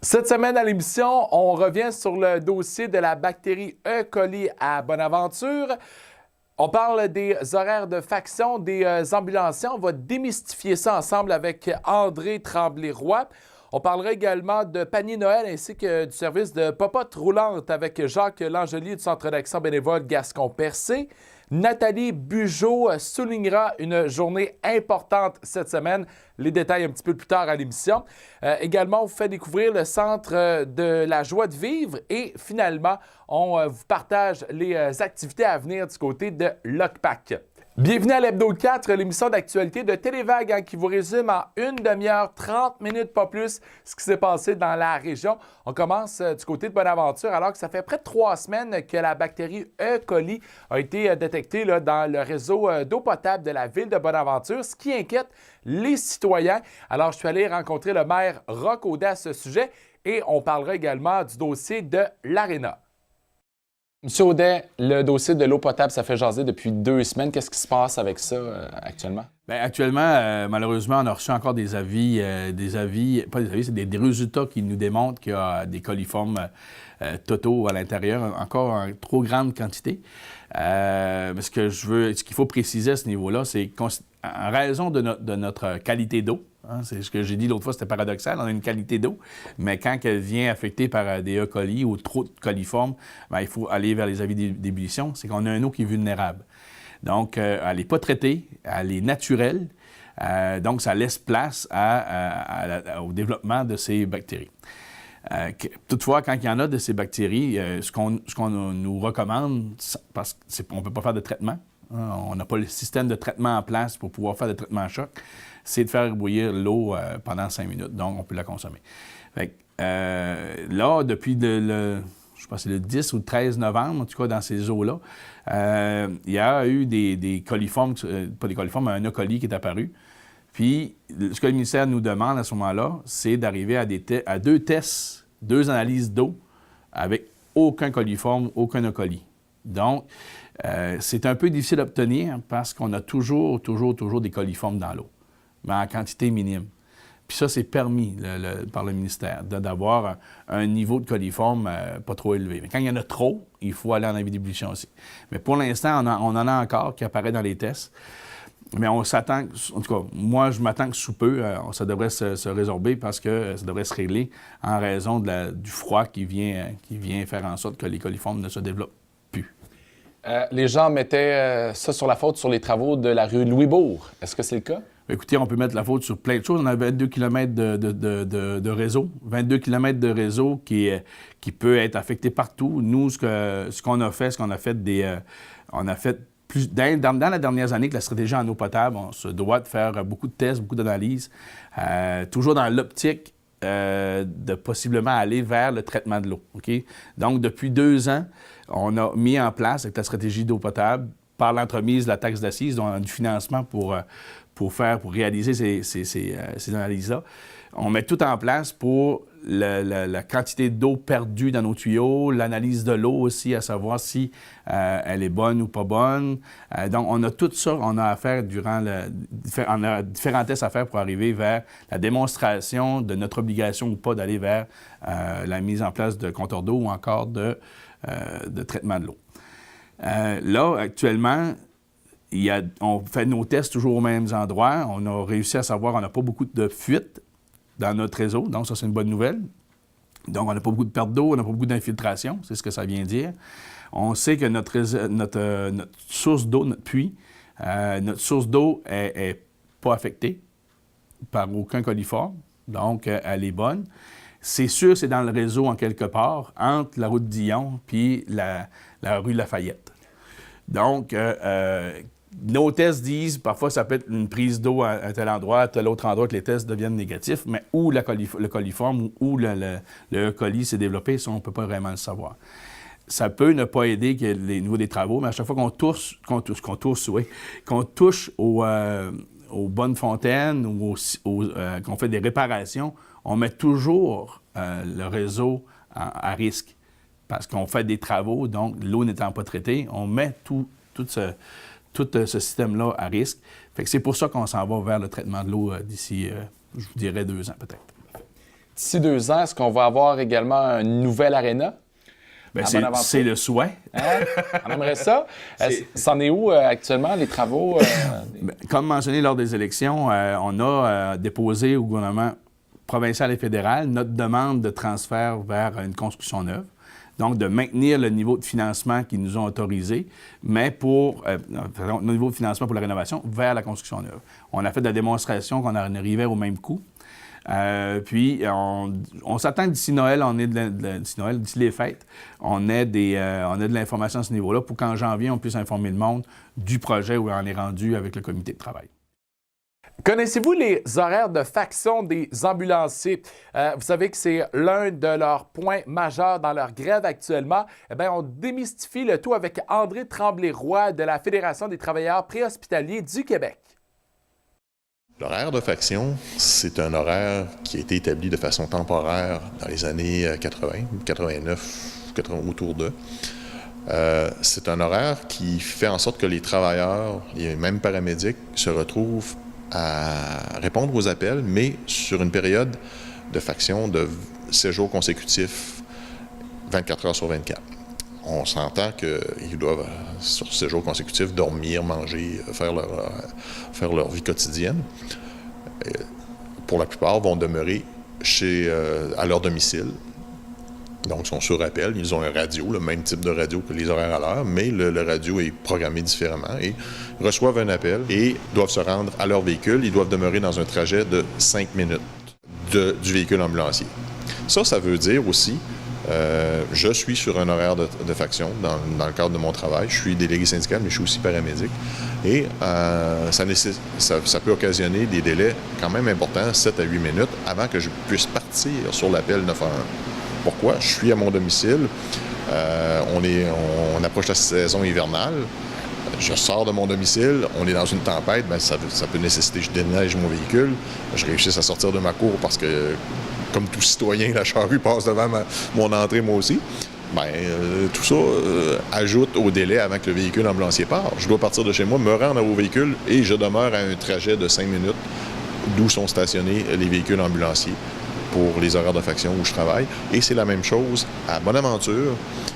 Cette semaine à l'émission, on revient sur le dossier de la bactérie E. coli à Bonaventure. On parle des horaires de faction des ambulanciers. On va démystifier ça ensemble avec André Tremblay-Roy. On parlera également de panier Noël ainsi que du service de popote roulante avec Jacques Langelier du Centre d'action bénévole Gascon-Percé. Nathalie Bugeaud soulignera une journée importante cette semaine. Les détails un petit peu plus tard à l'émission. Également, on vous fait découvrir le Centre de la joie de vivre et finalement, on vous partage les activités à venir du côté de l'OCPAC. Bienvenue à l'Hebdo 4, l'émission d'actualité de Télévague qui vous résume en une demi-heure, 30 minutes, pas plus, ce qui s'est passé dans la région. On commence du côté de Bonaventure alors que ça fait près de 3 semaines que la bactérie E. coli a été détectée dans le réseau d'eau potable de la ville de Bonaventure, ce qui inquiète les citoyens. Alors, je suis allé rencontrer le maire Roch Audet à ce sujet et on parlera également du dossier de l'Arena. Monsieur Audet, le dossier de l'eau potable, ça fait jaser depuis 2 semaines. Qu'est-ce qui se passe avec ça actuellement? Bien, actuellement, malheureusement, on a reçu encore des avis, pas des avis, c'est des résultats qui nous démontrent qu'il y a des coliformes totaux à l'intérieur, encore en trop grande quantité. Mais ce qu'il faut préciser à ce niveau-là, c'est qu'en raison de notre qualité d'eau, c'est ce que j'ai dit l'autre fois, c'était paradoxal, on a une qualité d'eau, mais quand elle vient affectée par des E. coli ou trop de coliformes, bien, il faut aller vers les avis d'ébullition, c'est qu'on a une eau qui est vulnérable. Donc, elle n'est pas traitée, elle est naturelle, donc ça laisse place au développement de ces bactéries. Toutefois, quand il y en a de ces bactéries, ce qu'on nous recommande, parce qu'on ne peut pas faire de traitement, on n'a pas le système de traitement en place pour pouvoir faire des traitements à choc, c'est de faire bouillir l'eau pendant 5 minutes. Donc, on peut la consommer. Fait là, depuis je pense que c'est le 10 ou le 13 novembre, en tout cas dans ces eaux-là, il y a eu des coliformes, pas des coliformes, mais un E. coli qui est apparu. Puis, ce que le ministère nous demande à ce moment-là, c'est d'arriver à 2 tests, 2 analyses d'eau avec aucun coliforme, aucun E. coli. Donc, c'est un peu difficile à obtenir parce qu'on a toujours des coliformes dans l'eau, mais en quantité minime. Puis ça, c'est permis par le ministère d'avoir un niveau de coliforme pas trop élevé. Mais quand il y en a trop, il faut aller en avis d'ébullition aussi. Mais pour l'instant, on en a encore qui apparaît dans les tests. Mais on s'attend, en tout cas, moi, je m'attends que sous peu, ça devrait se résorber parce que ça devrait se régler en raison du froid qui vient faire en sorte que les coliformes ne se développent plus. Les gens mettaient ça sur la faute sur les travaux de la rue Louisbourg. Est-ce que c'est le cas? Écoutez, on peut mettre la faute sur plein de choses. On a 22 km de réseau, 22 km de réseau qui peut être affecté partout. Nous, ce qu'on a fait, on a fait dans la dernière année que la stratégie en eau potable, on se doit de faire beaucoup de tests, beaucoup d'analyses, toujours dans l'optique de possiblement aller vers le traitement de l'eau. Okay? Donc, depuis 2 ans, on a mis en place avec la stratégie d'eau potable, par l'entremise de la taxe d'assises, donc du financement pour réaliser ces analyses-là. On met tout en place pour la quantité d'eau perdue dans nos tuyaux, l'analyse de l'eau aussi, à savoir si elle est bonne ou pas bonne. Donc, on a tout ça, on a à faire on a différents tests à faire pour arriver vers la démonstration de notre obligation ou pas d'aller vers la mise en place de compteurs d'eau ou encore de traitement de l'eau. Là, actuellement, on fait nos tests toujours aux mêmes endroits. On a réussi à savoir qu'on n'a pas beaucoup de fuites dans notre réseau. Donc, ça, c'est une bonne nouvelle. Donc, on n'a pas beaucoup de perte d'eau, on n'a pas beaucoup d'infiltration. C'est ce que ça vient dire. On sait que notre source d'eau, notre puits, notre source d'eau est pas affectée par aucun coliforme. Donc, elle est bonne. C'est sûr, c'est dans le réseau en quelque part, entre la route Dillon puis la rue Lafayette. Donc, nos tests disent, parfois, ça peut être une prise d'eau à tel endroit, à tel autre endroit que les tests deviennent négatifs, mais où le coliforme ou le E. coli s'est développé, ça, on ne peut pas vraiment le savoir. Ça peut ne pas aider que les niveaux des travaux, mais à chaque fois qu'on touche aux bonnes fontaines ou qu'on fait des réparations, on met toujours le réseau à risque parce qu'on fait des travaux, donc l'eau n'étant pas traitée, on met tout ce système-là à risque. Fait que c'est pour ça qu'on s'en va vers le traitement de l'eau d'ici, je vous dirais, 2 ans peut-être. D'ici 2 ans, est-ce qu'on va avoir également une nouvelle aréna? Bien, c'est le souhait. Hein? On aimerait ça. C'en est où actuellement, les travaux? Comme mentionné lors des élections, on a déposé au gouvernement provincial et fédéral notre demande de transfert vers une construction neuve. Donc, de maintenir le niveau de financement qu'ils nous ont autorisé, mais pour le niveau de financement pour la rénovation vers la construction neuve. On a fait de la démonstration qu'on arrivait au même coût. Puis, on s'attend que d'ici Noël, d'ici les fêtes, on ait de l'information à ce niveau-là pour qu'en janvier, on puisse informer le monde du projet où on est rendu avec le comité de travail. Connaissez-vous les horaires de faction des ambulanciers? Vous savez que c'est l'un de leurs points majeurs dans leur grève actuellement. Eh bien, on démystifie le tout avec André Tremblay-Roy de la Fédération des travailleurs préhospitaliers du Québec. L'horaire de faction, c'est un horaire qui a été établi de façon temporaire dans les années 80, 89, autour d'eux. C'est un horaire qui fait en sorte que les travailleurs, et même paramédics, se retrouvent à répondre aux appels, mais sur une période de faction de 7 jours consécutifs, 24 heures sur 24. On s'entend qu'ils doivent, sur 7 jours consécutifs, dormir, manger, faire leur vie quotidienne. Pour la plupart, vont demeurer à leur domicile. Donc, ils sont sur appel. Ils ont un radio, le même type de radio que les horaires à l'heure, mais le radio est programmé différemment et reçoivent un appel et doivent se rendre à leur véhicule. Ils doivent demeurer dans un trajet de 5 minutes du véhicule ambulancier. Ça veut dire aussi, je suis sur un horaire de faction dans le cadre de mon travail. Je suis délégué syndical, mais je suis aussi paramédic. Et ça peut occasionner des délais quand même importants, 7 à 8 minutes, avant que je puisse partir sur l'appel 911. Pourquoi? Je suis à mon domicile. On approche la saison hivernale. Je sors de mon domicile. On est dans une tempête. Bien, ça peut nécessiter que je déneige mon véhicule. Je réussisse à sortir de ma cour parce que, comme tout citoyen, la charrue passe devant mon entrée, moi aussi. Bien, tout ça ajoute au délai avant que le véhicule ambulancier part. Je dois partir de chez moi, me rendre au véhicule et je demeure à un trajet de 5 minutes d'où sont stationnés les véhicules ambulanciers pour les horaires de faction où je travaille. Et c'est la même chose à Bonaventure.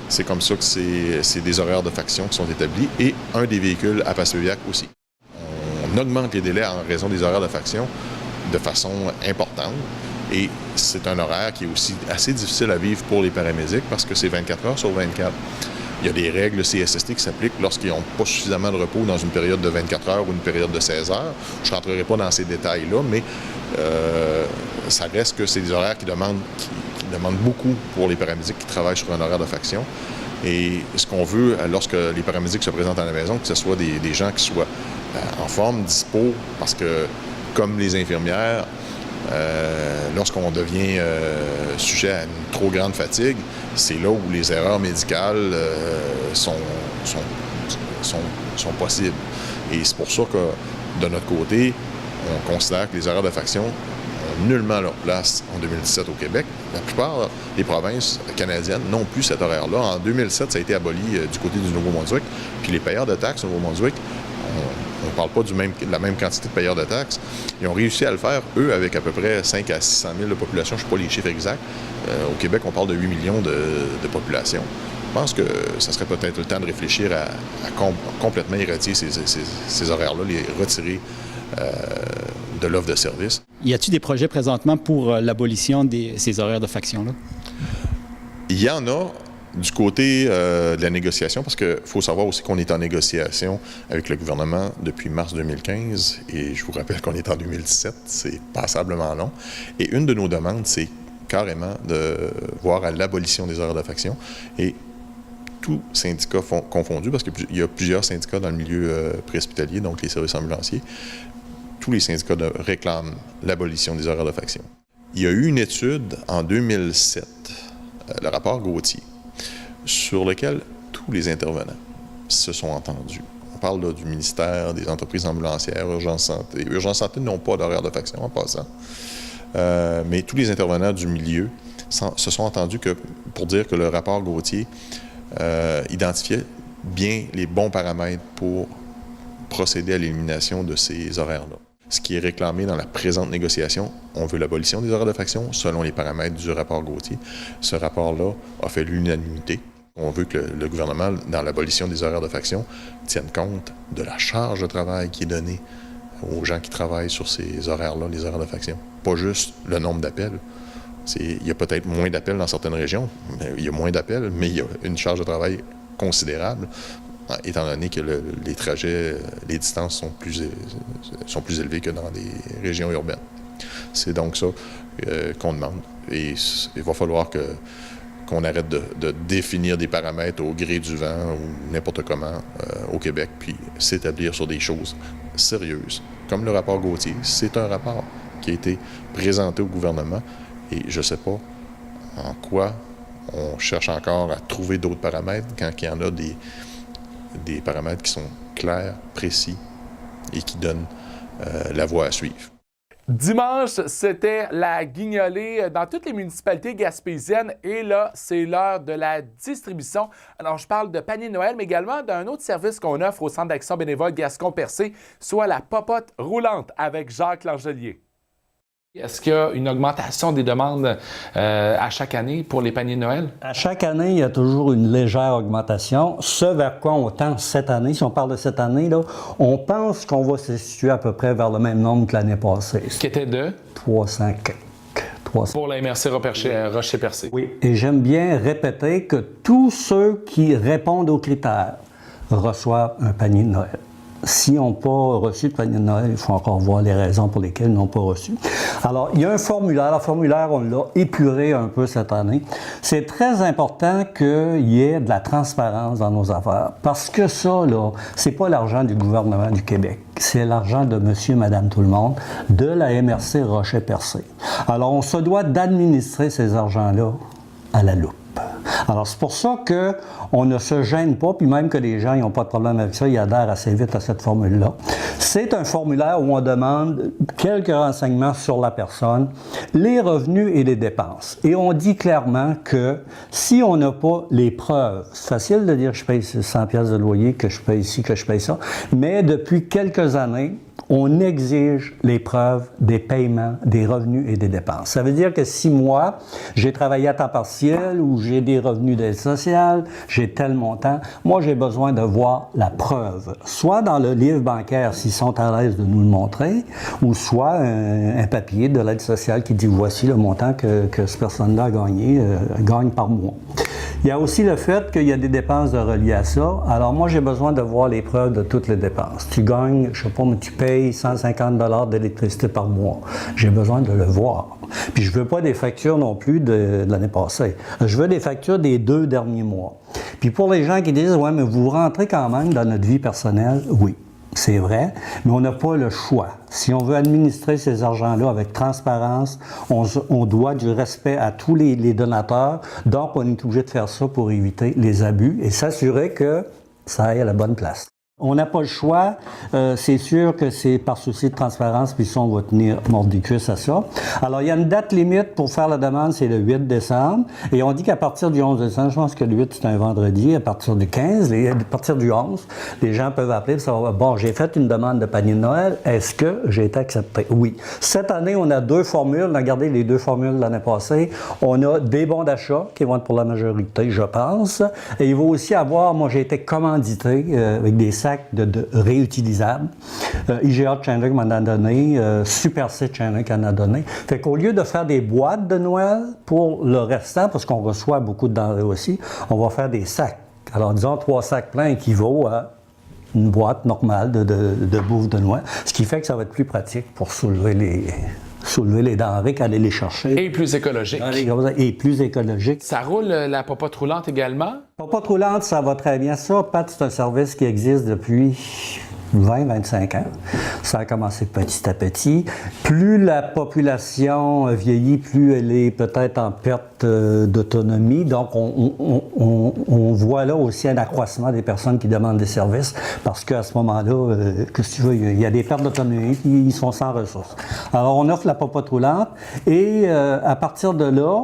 C'est comme ça que c'est des horaires de faction qui sont établis et un des véhicules à Passevillacq aussi. On augmente les délais en raison des horaires de faction de façon importante. Et c'est un horaire qui est aussi assez difficile à vivre pour les paramédics parce que c'est 24 heures sur 24. Il y a des règles CSST qui s'appliquent lorsqu'ils n'ont pas suffisamment de repos dans une période de 24 heures ou une période de 16 heures. Je ne rentrerai pas dans ces détails-là, mais ça reste que c'est des horaires qui demandent beaucoup pour les paramédics qui travaillent sur un horaire de faction. Et ce qu'on veut, lorsque les paramédics se présentent à la maison, que ce soit des gens qui soient en forme, dispo, parce que, comme les infirmières, lorsqu'on devient sujet à une trop grande fatigue, c'est là où les erreurs médicales sont possibles. Et c'est pour ça que, de notre côté, on considère que les horaires de faction ont nullement leur place en 2017 au Québec. La plupart des provinces canadiennes n'ont plus cet horaire-là. En 2007, ça a été aboli du côté du Nouveau-Brunswick. Puis les payeurs de taxes au Nouveau-Brunswick, on ne parle pas de la même quantité de payeurs de taxes. Ils ont réussi à le faire, eux, avec à peu près 5 à 600 000 de population. Je ne sais pas les chiffres exacts. Au Québec, on parle de 8 millions de population. Je pense que ça serait peut-être le temps de réfléchir à complètement éradier ces horaires-là, les retirer de l'offre de service. Y a-t-il des projets présentement pour l'abolition de ces horaires de faction-là? Il y en a du côté de la négociation, parce qu'il faut savoir aussi qu'on est en négociation avec le gouvernement depuis mars 2015, et je vous rappelle qu'on est en 2017, c'est passablement long. Et une de nos demandes, c'est carrément de voir à l'abolition des horaires de faction, et tous syndicats confondus, parce qu'il y a plusieurs syndicats dans le milieu préhospitalier, donc les services ambulanciers, tous les syndicats réclament l'abolition des horaires de faction. Il y a eu une étude en 2007, le rapport Gauthier, sur lequel tous les intervenants se sont entendus. On parle là, du ministère, des entreprises ambulancières, Urgence Santé. Urgence Santé n'ont pas d'horaire de faction en passant. Mais tous les intervenants du milieu se sont entendus pour dire que le rapport Gauthier identifiait bien les bons paramètres pour procéder à l'élimination de ces horaires-là. Ce qui est réclamé dans la présente négociation, on veut l'abolition des horaires de faction selon les paramètres du rapport Gauthier. Ce rapport-là a fait l'unanimité. On veut que le gouvernement, dans l'abolition des horaires de faction, tienne compte de la charge de travail qui est donnée aux gens qui travaillent sur ces horaires-là, les horaires de faction. Pas juste le nombre d'appels. Il y a peut-être moins d'appels dans certaines régions, il y a moins d'appels, mais il y a une charge de travail considérable, étant donné que les trajets, les distances sont plus élevées que dans les régions urbaines. C'est donc ça qu'on demande. Et il va falloir qu'on arrête de définir des paramètres au gré du vent ou n'importe comment au Québec, puis s'établir sur des choses sérieuses. Comme le rapport Gauthier, c'est un rapport qui a été présenté au gouvernement et je ne sais pas en quoi on cherche encore à trouver d'autres paramètres quand il y en a des paramètres qui sont clairs, précis et qui donnent la voie à suivre. Dimanche, c'était la guignolée dans toutes les municipalités gaspésiennes et là, c'est l'heure de la distribution. Alors, je parle de panier de Noël, mais également d'un autre service qu'on offre au Centre d'action bénévole Gascon-Percé, soit la popote roulante avec Jacques Langelier. Est-ce qu'il y a une augmentation des demandes à chaque année pour les paniers de Noël? À chaque année, il y a toujours une légère augmentation. Ce vers quoi on tend cette année, si on parle de cette année, là, on pense qu'on va se situer à peu près vers le même nombre que l'année passée. Ce qui était de? 300. Pour la MRC Rocher-Percé. Oui, et j'aime bien répéter que tous ceux qui répondent aux critères reçoivent un panier de Noël. S'ils n'ont pas reçu de panier de Noël, il faut encore voir les raisons pour lesquelles ils n'ont pas reçu. Alors, il y a un formulaire. Le formulaire, on l'a épuré un peu cette année. C'est très important qu'il y ait de la transparence dans nos affaires. Parce que ça, là, c'est pas l'argent du gouvernement du Québec. C'est l'argent de monsieur, madame, tout le monde, de la MRC Rocher-Percé. Alors, on se doit d'administrer ces argents-là à la loupe. Alors, c'est pour ça qu'on ne se gêne pas, puis même que les gens n'ont pas de problème avec ça, ils adhèrent assez vite à cette formule-là. C'est un formulaire où on demande quelques renseignements sur la personne, les revenus et les dépenses. Et on dit clairement que si on n'a pas les preuves, c'est facile de dire je paye 100 pièces de loyer, que je paye ici, que je paye ça, mais depuis quelques années, on exige les preuves des paiements, des revenus et des dépenses. Ça veut dire que si moi, j'ai travaillé à temps partiel ou j'ai des revenus d'aide sociale, j'ai tel montant, moi j'ai besoin de voir la preuve, soit dans le livre bancaire s'ils sont à l'aise de nous le montrer, ou soit un papier de l'aide sociale qui dit voici le montant que cette personne-là a gagné, gagne par mois. Il y a aussi le fait qu'il y a des dépenses de reliées à ça. Alors moi, j'ai besoin de voir les preuves de toutes les dépenses. Tu gagnes, je sais pas, mais tu payes 150 $ d'électricité par mois. J'ai besoin de le voir. Puis je veux pas des factures non plus de l'année passée. Je veux des factures des 2 derniers mois. Puis pour les gens qui disent, ouais, mais vous rentrez quand même dans notre vie personnelle, oui. C'est vrai, mais on n'a pas le choix. Si on veut administrer ces argents-là avec transparence, on doit du respect à tous les donateurs. Donc, on est obligé de faire ça pour éviter les abus et s'assurer que ça aille à la bonne place. On n'a pas le choix. C'est sûr que c'est par souci de transparence, puis ça, on va tenir mordicus à ça. Alors, il y a une date limite pour faire la demande, c'est le 8 décembre. Et on dit qu'à partir du 11 décembre, je pense que le 8, c'est un vendredi, à partir du 15, à partir du 11, les gens peuvent appeler pour savoir, bon, j'ai fait une demande de panier de Noël, est-ce que j'ai été accepté? Oui. Cette année, on a 2 formules. On a gardé les 2 formules de l'année passée. On a des bons d'achat qui vont être pour la majorité, je pense. Et il va aussi avoir, moi, j'ai été commandité avec des sacs de réutilisables. IGA de Chandler m'en a donné, Super C de Chandler en a donné. Fait qu'au lieu de faire des boîtes de Noël pour le restant, parce qu'on reçoit beaucoup de denrées aussi, on va faire des sacs. Alors, disons, 3 sacs pleins équivaut à une boîte normale de bouffe de Noël, ce qui fait que ça va être plus pratique pour soulever les denrées qu'aller les chercher. Et plus écologique. Et plus écologique. Ça roule la popote roulante également? Popote roulante, ça va très bien. Ça, Pat, c'est un service qui existe depuis 20-25 ans. Ça a commencé petit à petit. Plus la population vieillit, plus elle est peut-être en perte d'autonomie. Donc, on voit là aussi un accroissement des personnes qui demandent des services parce qu'à ce moment-là, qu'est-ce que tu veux, il y a des pertes d'autonomie, ils sont sans ressources. Alors, on offre la popote roulante et à partir de là,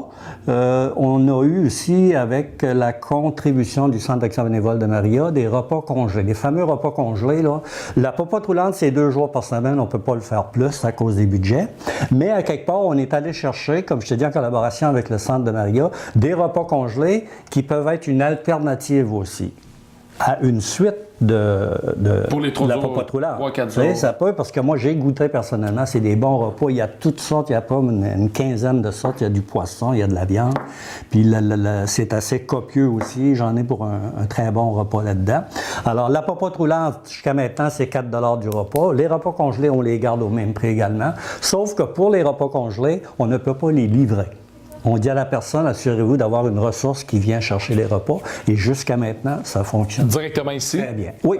on a eu aussi, avec la contribution du Centre d'action bénévole de Maria, des repas congelés. Les fameux repas congelés, là, La popote roulante, c'est 2 jours par semaine. On ne peut pas le faire plus à cause des budgets. Mais à quelque part, on est allé chercher, comme je te dis en collaboration avec le Centre de Maria, des repas congelés qui peuvent être une alternative aussi à une suite pour les de la popote roulante. 3-4 Tu sais, jours. ça peut, parce que moi, j'ai goûté personnellement, c'est des bons repas. Il y a toutes sortes, il y a pas une quinzaine de sortes. Il y a du poisson, il y a de la viande. Puis c'est assez copieux aussi. J'en ai pour un très bon repas là-dedans. Alors, la popote roulante, jusqu'à maintenant, c'est 4 $ du repas. Les repas congelés, on les garde au même prix également. Sauf que pour les repas congelés, on ne peut pas les livrer. On dit à la personne, assurez-vous d'avoir une ressource qui vient chercher les repas. Et jusqu'à maintenant, ça fonctionne Directement ici? très bien. Oui,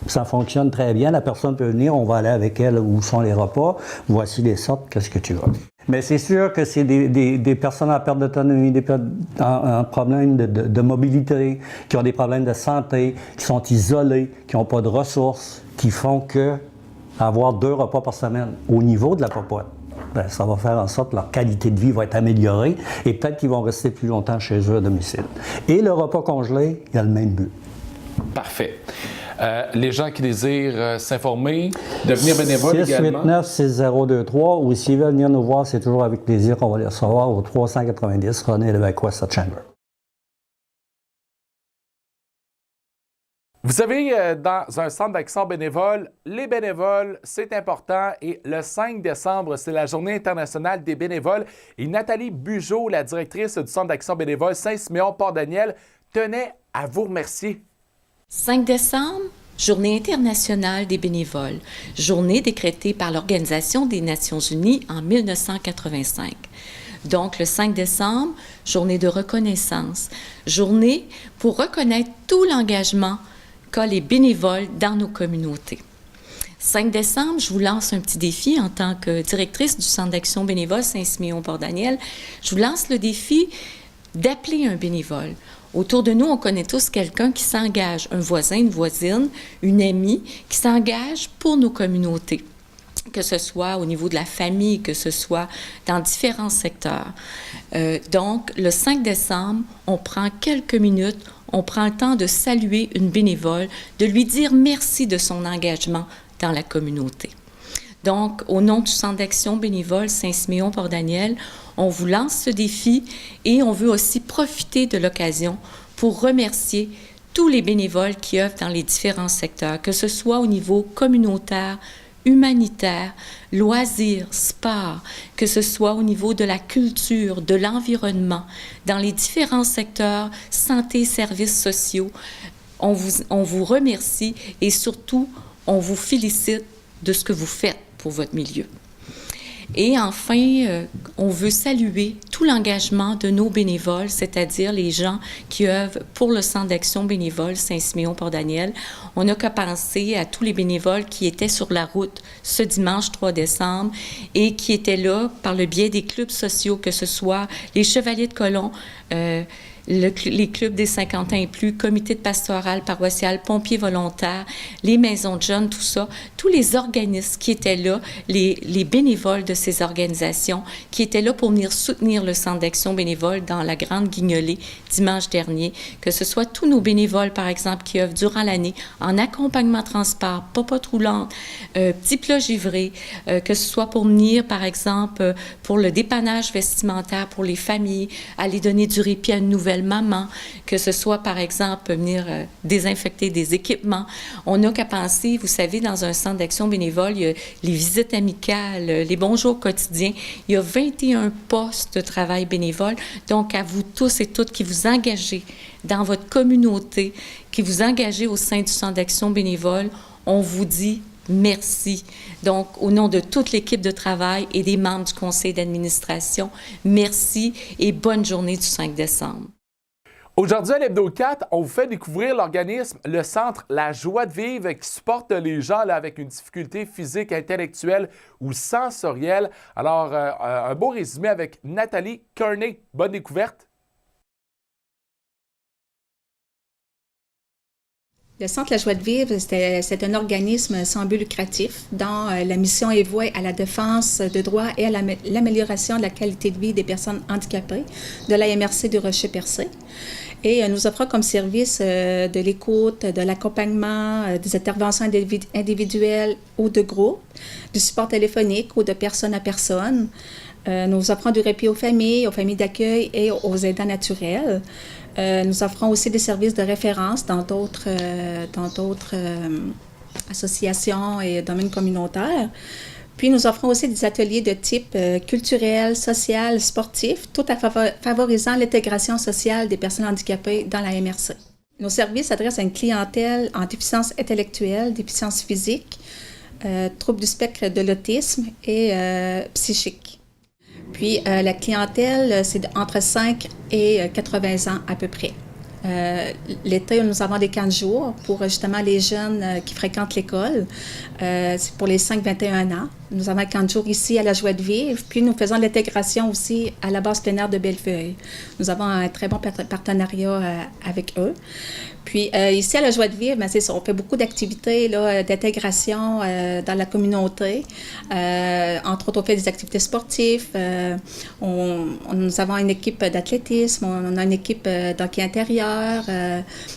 ça fonctionne très bien. La personne peut venir, on va aller avec elle où sont les repas. Voici les sortes, qu'est-ce que tu veux. Mais c'est sûr que c'est des personnes en perte d'autonomie, en problème de mobilité, qui ont des problèmes de santé, qui sont isolés, qui n'ont pas de ressources, qui font que avoir 2 repas par semaine au niveau de la popote. Bien, ça va faire en sorte que leur qualité de vie va être améliorée et peut-être qu'ils vont rester plus longtemps chez eux à domicile. Et le repas congelé, il a le même but. Parfait. Les gens qui désirent s'informer, devenir bénévoles également. 689-6023 ou s'ils veulent venir nous voir, c'est toujours avec plaisir qu'on va les recevoir au 390 René Lévesque West à Chandler. Vous savez, dans un centre d'action bénévole, les bénévoles, c'est important. Et le 5 décembre, c'est la Journée internationale des bénévoles. Et Nathalie Bugeaud, la directrice du centre d'action bénévole Saint-Siméon-Port-Daniel, tenait à vous remercier. 5 décembre, Journée internationale des bénévoles, journée décrétée par l'Organisation des Nations unies en 1985. Donc, le 5 décembre, journée de reconnaissance, journée pour reconnaître tout l'engagement qu'a les bénévoles dans nos communautés. 5 décembre, je vous lance un petit défi en tant que directrice du Centre d'action bénévole Saint-Siméon-Port-Daniel. Je vous lance le défi d'appeler un bénévole. Autour de nous, on connaît tous quelqu'un qui s'engage, un voisin, une voisine, une amie, qui s'engage pour nos communautés, que ce soit au niveau de la famille, que ce soit dans différents secteurs. Donc, le 5 décembre, on prend quelques minutes, on prend le temps de saluer une bénévole, de lui dire merci de son engagement dans la communauté. Donc, au nom du Centre d'action bénévole Saint-Siméon-Port-Daniel, on vous lance ce défi et on veut aussi profiter de l'occasion pour remercier tous les bénévoles qui œuvrent dans les différents secteurs, que ce soit au niveau communautaire, humanitaire, loisirs, sport, que ce soit au niveau de la culture, de l'environnement, dans les différents secteurs, santé, services sociaux. On vous remercie et surtout, on vous félicite de ce que vous faites pour votre milieu. Et enfin, on veut saluer tout l'engagement de nos bénévoles, c'est-à-dire les gens qui œuvrent pour le Centre d'action bénévole Saint-Siméon-Port-Daniel. On n'a qu'à penser à tous les bénévoles qui étaient sur la route ce dimanche 3 décembre et qui étaient là par le biais des clubs sociaux, que ce soit les Chevaliers de Colomb, les clubs des 50 ans et plus, comité de pastoral paroissial, pompiers volontaires, les maisons de jeunes, tout ça, tous les organismes qui étaient là, les bénévoles de ces organisations qui étaient là pour venir soutenir le Centre d'action bénévole dans la Grande Guignolée dimanche dernier, que ce soit tous nos bénévoles, par exemple, qui œuvrent durant l'année en accompagnement transport, popote roulante, petits plats givrés, que ce soit pour venir, par exemple, pour le dépannage vestimentaire pour les familles, aller donner du répit à une nouvelle maman, que ce soit, par exemple, venir désinfecter des équipements. On n'a qu'à penser, vous savez, dans un centre d'action bénévole, il y a les visites amicales, les bonjours quotidiens. Il y a 21 postes de travail bénévole. Donc, à vous tous et toutes qui vous engagez dans votre communauté, qui vous engagez au sein du centre d'action bénévole, on vous dit merci. Donc, au nom de toute l'équipe de travail et des membres du conseil d'administration, merci et bonne journée du 5 décembre. Aujourd'hui, à l'Hebdo 4, on vous fait découvrir l'organisme, le Centre La Joie de vivre, qui supporte les gens là, avec une difficulté physique, intellectuelle ou sensorielle. Alors, un beau résumé avec Nathalie Kearney. Bonne découverte. Le Centre La Joie de vivre, c'est un organisme sans but lucratif dont la mission est vouée à la défense de droits et à l'amélioration de la qualité de vie des personnes handicapées de la MRC du Rocher-Percé. Et nous offrons comme service de l'écoute, de l'accompagnement, des interventions individuelles ou de groupe, du support téléphonique ou de personne à personne. Nous offrons du répit aux familles d'accueil et aux aidants naturels. Nous offrons aussi des services de référence dans d'autres associations et domaines communautaires. Puis nous offrons aussi des ateliers de type culturel, social, sportif, tout en favorisant l'intégration sociale des personnes handicapées dans la MRC. Nos services s'adressent à une clientèle en déficience intellectuelle, déficience physique, troubles du spectre de l'autisme et psychique. Puis la clientèle, c'est entre 5 et 80 ans à peu près. L'été, nous avons des camps de jour pour justement les jeunes qui fréquentent l'école. C'est pour les 5-21 ans. Nous avons un camp de jour ici à la Joie de Vivre. Puis nous faisons l'intégration aussi à la base plein air de Bellefeuille. Nous avons un très bon partenariat avec eux. Puis ici à la Joie de Vivre, ben, c'est ça, on fait beaucoup d'activités là, d'intégration dans la communauté. Entre autres, on fait des activités sportives. Nous avons une équipe d'athlétisme, on a une équipe d'hockey intérieur,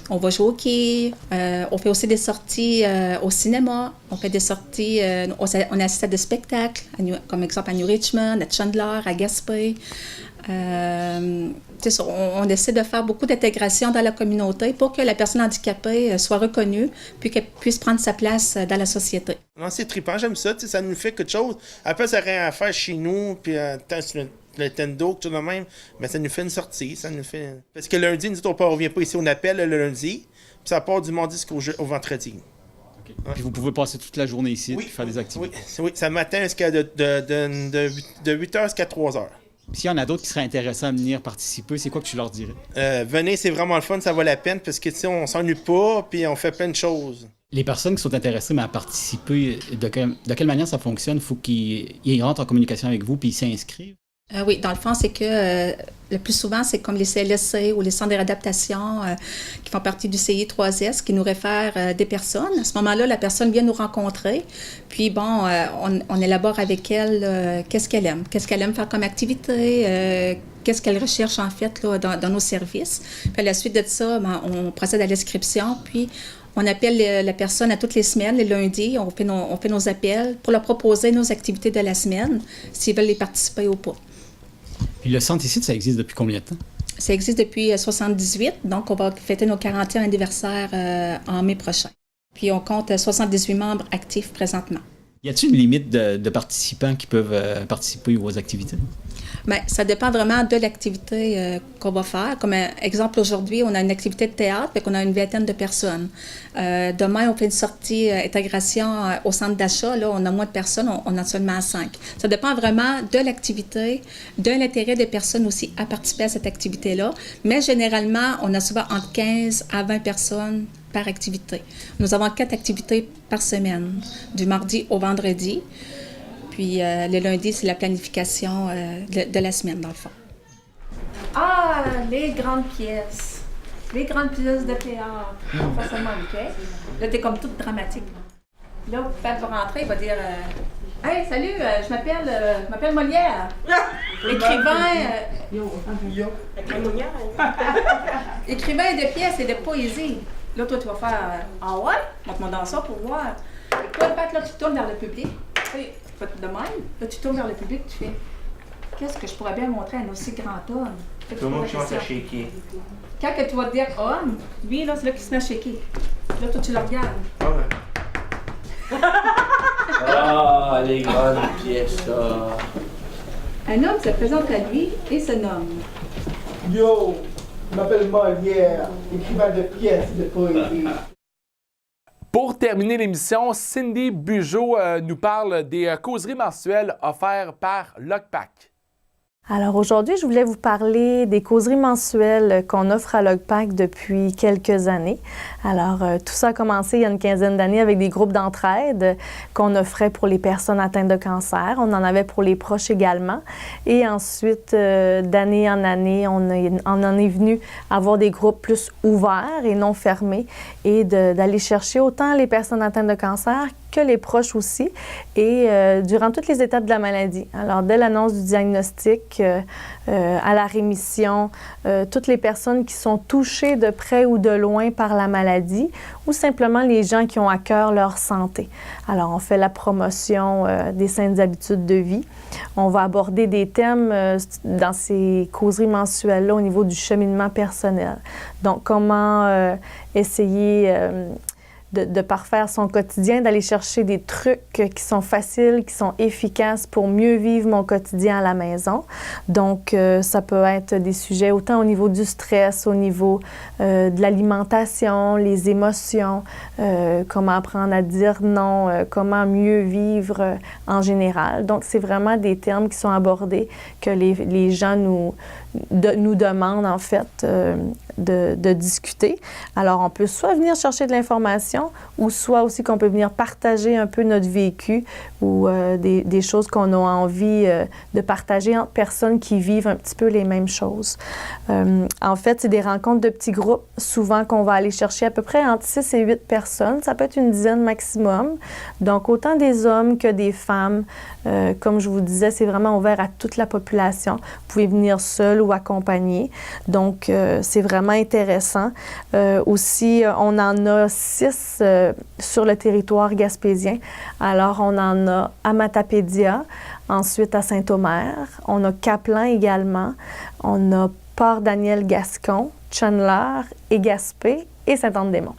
on va jouer au hockey, on fait aussi des sorties au cinéma, on fait des sorties, on assiste à des spectacles, comme exemple à New Richmond, à Chandler, à Gaspé. On essaie de faire beaucoup d'intégration dans la communauté pour que la personne handicapée soit reconnue puis qu'elle puisse prendre sa place dans la société. Non, c'est trippant, j'aime ça, ça nous fait quelque chose. Après, ça n'a rien à faire chez nous, puis sur le Nintendo, tout de même, mais ça nous fait une sortie, ça nous fait... Parce que lundi, nous autres, on ne revient pas ici, on appelle le lundi, puis ça part du mardi jusqu'au vendredi. Okay. Puis vous pouvez passer toute la journée ici et faire des activités. Oui, ça matin jusqu'à de 8h jusqu'à 3h. Puis s'il y en a d'autres qui seraient intéressés à venir participer, c'est quoi que tu leur dirais? Venez, c'est vraiment le fun, ça vaut la peine parce que on s'ennuie pas, puis on fait plein de choses. Les personnes qui sont intéressées à participer, de quelle manière ça fonctionne? Il faut qu'ils rentrent en communication avec vous puis ils s'inscrivent? Oui, dans le fond, c'est que le plus souvent, c'est comme les CLSC ou les centres de réadaptation qui font partie du CI 3S qui nous réfèrent des personnes. À ce moment-là, la personne vient nous rencontrer. Puis, bon, on élabore avec elle qu'est-ce qu'elle aime faire comme activité, qu'est-ce qu'elle recherche en fait là, dans nos services. Puis à la suite de ça, ben, on procède à l'inscription, puis on appelle la personne à toutes les semaines, les lundis, on fait nos appels pour leur proposer nos activités de la semaine, s'ils veulent y participer ou pas. Puis le centre ici, ça existe depuis combien de temps? Ça existe depuis 1978, donc on va fêter nos 40e anniversaire en mai prochain. Puis on compte 78 membres actifs présentement. Y a-t-il une limite de participants qui peuvent participer aux activités? Bien, ça dépend vraiment de l'activité qu'on va faire. Comme exemple, aujourd'hui, on a une activité de théâtre, fait qu'on a une vingtaine de personnes. Demain, on fait une sortie intégration au centre d'achat. Là, on a moins de personnes, on a seulement 5. Ça dépend vraiment de l'activité, de l'intérêt des personnes aussi à participer à cette activité-là. Mais généralement, on a souvent entre 15 à 20 personnes par activité. Nous avons 4 activités par semaine, du mardi au vendredi. Puis le lundi, c'est la planification de la semaine, dans le fond. Ah, les grandes pièces. Les grandes pièces de théâtre. Forcément, OK? Là, t'es comme toute dramatique. Là, Pat va rentrer, il va dire hey, salut, je m'appelle Molière. Écrivain. Écrivain de pièces et de poésie. Là, toi, tu vas faire ah ouais? Montre-moi dans ça pour voir. Et toi, Pat, là, tu tournes vers le public. De même, là, tu tournes vers le public, tu fais qu'est-ce que je pourrais bien montrer à un aussi grand homme? Tout le monde commence à shaker. Quand que tu vas te dire homme, lui, là, c'est là qu'il se met à shaker. Là, toi, tu le regardes. Ah ouais. Ah, les grandes pièces, ça. Un homme se présente à lui et se nomme. Yo, je m'appelle Molière, écrivain de pièces de poésie. Pour terminer l'émission, Cindy Bugeaud nous parle des causeries mensuelles offertes par LogPac. Alors aujourd'hui, je voulais vous parler des causeries mensuelles qu'on offre à LogPac depuis quelques années. Alors tout ça a commencé il y a une quinzaine d'années avec des groupes d'entraide qu'on offrait pour les personnes atteintes de cancer. On en avait pour les proches également. Et ensuite, d'année en année, on en est venu avoir des groupes plus ouverts et non fermés et d'aller chercher autant les personnes atteintes de cancer que les proches aussi, et durant toutes les étapes de la maladie. Alors, dès l'annonce du diagnostic, à la rémission, toutes les personnes qui sont touchées de près ou de loin par la maladie, ou simplement les gens qui ont à cœur leur santé. Alors, on fait la promotion des saines habitudes de vie. On va aborder des thèmes dans ces causeries mensuelles-là au niveau du cheminement personnel. Donc, comment essayer de parfaire son quotidien, d'aller chercher des trucs qui sont faciles, qui sont efficaces pour mieux vivre mon quotidien à la maison. Donc, ça peut être des sujets autant au niveau du stress, au niveau de l'alimentation, les émotions, comment apprendre à dire non, comment mieux vivre en général. Donc, c'est vraiment des termes qui sont abordés, que les gens nous demandent, en fait, de discuter. Alors, on peut soit venir chercher de l'information ou soit aussi qu'on peut venir partager un peu notre vécu ou des choses qu'on a envie de partager entre personnes qui vivent un petit peu les mêmes choses. En fait, c'est des rencontres de petits groupes, souvent qu'on va aller chercher à peu près entre 6 et 8 personnes. Ça peut être une dizaine maximum. Donc, autant des hommes que des femmes. Comme je vous disais, c'est vraiment ouvert à toute la population. Vous pouvez venir seul ou accompagné. Donc, c'est vraiment intéressant. Aussi, on en a 6 sur le territoire gaspésien. Alors, on en a à Matapédia, ensuite à Saint-Omer. On a Caplan également. On a Port-Daniel-Gascon, Chandler et Gaspé et Saint-Anne-des-Monts.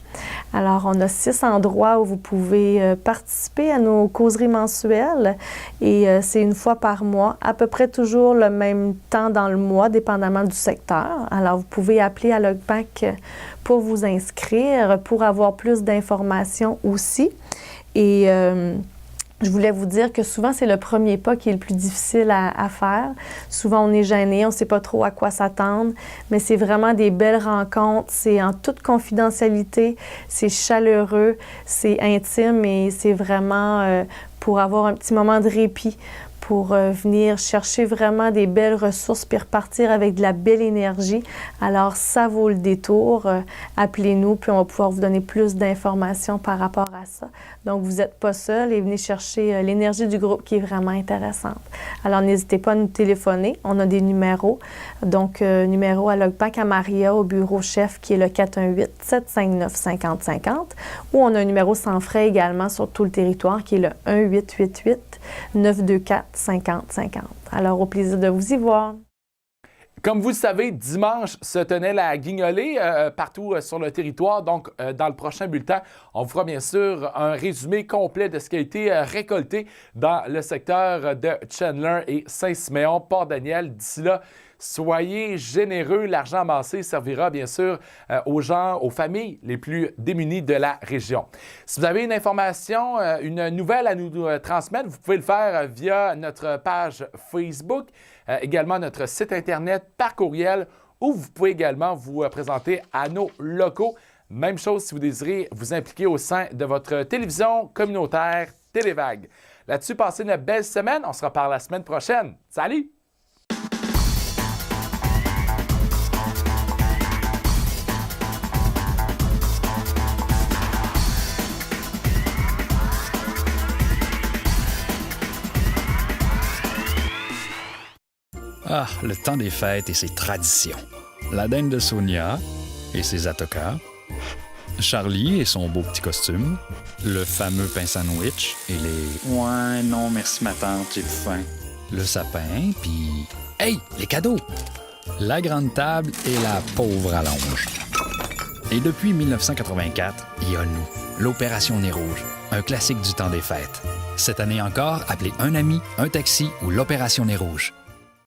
Alors, on a 6 endroits où vous pouvez participer à nos causeries mensuelles et c'est une fois par mois, à peu près toujours le même temps dans le mois, dépendamment du secteur. Alors, vous pouvez appeler à l'OGPAC pour vous inscrire, pour avoir plus d'informations aussi. Et je voulais vous dire que souvent, c'est le premier pas qui est le plus difficile à faire. Souvent, on est gêné, on ne sait pas trop à quoi s'attendre, mais c'est vraiment des belles rencontres. C'est en toute confidentialité, c'est chaleureux, c'est intime et c'est vraiment pour avoir un petit moment de répit, pour venir chercher vraiment des belles ressources puis repartir avec de la belle énergie. Alors, ça vaut le détour. Appelez-nous, puis on va pouvoir vous donner plus d'informations par rapport à ça. Donc, vous n'êtes pas seul et venez chercher l'énergie du groupe qui est vraiment intéressante. Alors, n'hésitez pas à nous téléphoner. On a des numéros. Donc, numéro à l'OGPAC à Maria, au bureau chef, qui est le 418-759-5050. Ou on a un numéro sans frais également sur tout le territoire, qui est le 1-888-924-5050. Alors, au plaisir de vous y voir. Comme vous le savez, dimanche se tenait la guignolée partout sur le territoire. Donc, dans le prochain bulletin, on vous fera bien sûr un résumé complet de ce qui a été récolté dans le secteur de Chandler et Saint-Siméon, Port-Daniel. D'ici là, soyez généreux. L'argent amassé servira bien sûr aux gens, aux familles les plus démunies de la région. Si vous avez une information, une nouvelle à nous transmettre, vous pouvez le faire via notre page Facebook, également notre site Internet, par courriel, ou vous pouvez également vous présenter à nos locaux. Même chose si vous désirez vous impliquer au sein de votre télévision communautaire Télévague. Là-dessus, passez une belle semaine. On se reparle la semaine prochaine. Salut! Ah, le temps des fêtes et ses traditions. La dinde de Sonia et ses atokas. Charlie et son beau petit costume. Le fameux pain sandwich et les... Ouais, non, merci ma tante, j'ai faim. Le sapin, puis... Hey, les cadeaux! La grande table et la pauvre allonge. Et depuis 1984, il y a nous, l'Opération Nez Rouge, un classique du temps des fêtes. Cette année encore, appelez un ami, un taxi ou l'Opération Nez Rouge.